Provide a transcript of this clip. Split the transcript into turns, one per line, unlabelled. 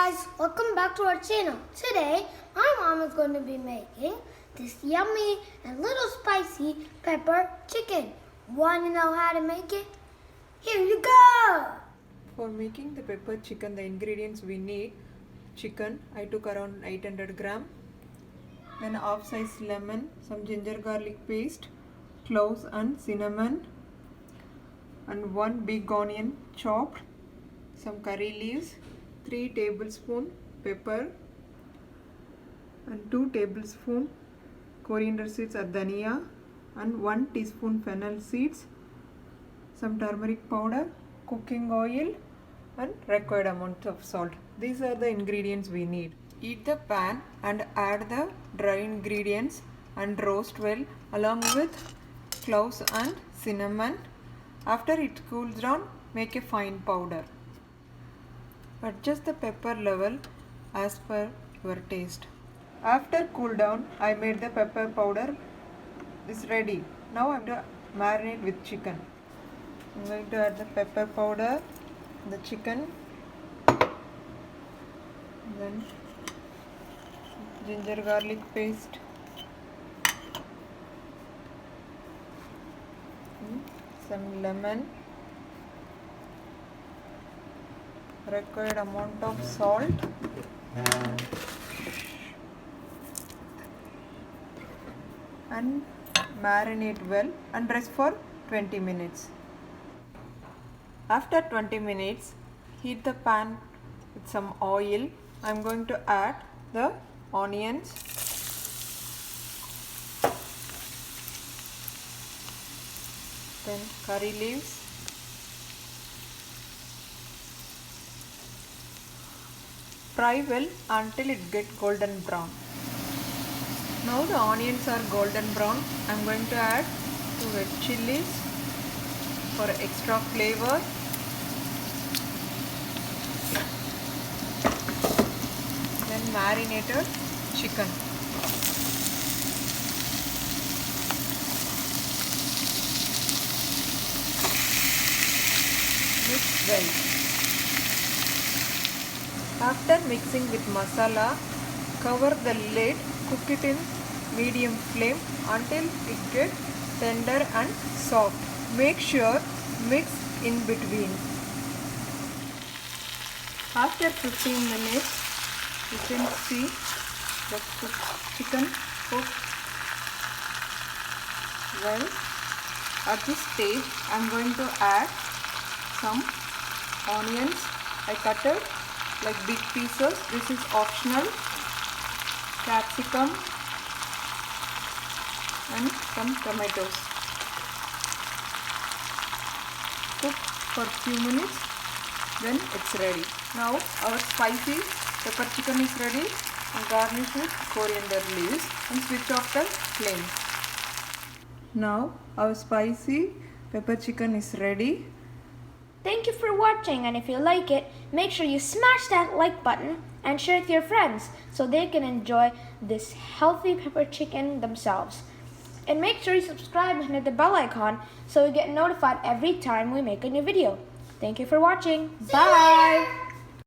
guys, welcome back to our channel. Today, my mom is going to be making this yummy and little spicy pepper chicken. Want to know how to make it? Here you go!
For making the pepper chicken, the ingredients we need: chicken, I took around 800 gram, then half size lemon, some ginger garlic paste, cloves and cinnamon, and 1 big onion chopped, some curry leaves, 3 tablespoon pepper, and 2 tablespoon coriander seeds or dhania, and 1 teaspoon fennel seeds, some turmeric powder, cooking oil, and required amount of salt. These are the ingredients we need. Heat the pan and add the dry ingredients and roast well along with cloves and cinnamon. After it cools down, make a fine powder. Adjust the pepper level as per your taste. After cool down, I made the pepper powder. Is ready. Now I am going to marinate with chicken. I am going to add the pepper powder, the chicken, then ginger garlic paste, some lemon, required amount of salt, and marinate well and rest for 20 minutes. After 20 minutes, heat the pan with some oil. I am going to add the onions, then curry leaves, fry well until it gets golden brown. Now the onions are golden brown. I am going to add 2 red chilies for extra flavor, then marinated chicken. Mix well. After mixing with masala, cover the lid, cook it in medium flame until it gets tender and soft. Make sure mix in between. After 15 minutes, you can see the chicken cooked well. At this stage, I am going to add some onions. I cut it like big pieces. This is optional. Capsicum and some tomatoes. Cook for few minutes, then it's ready. Now our spicy pepper chicken is ready, and garnish with coriander leaves and switch off the flame. Now our spicy pepper chicken is ready.
Thank you for watching, and if you like it, make sure you smash that like button and share it with your friends so they can enjoy this healthy pepper chicken themselves. And make sure you subscribe and hit the bell icon so you get notified every time we make a new video. Thank you for watching. Bye!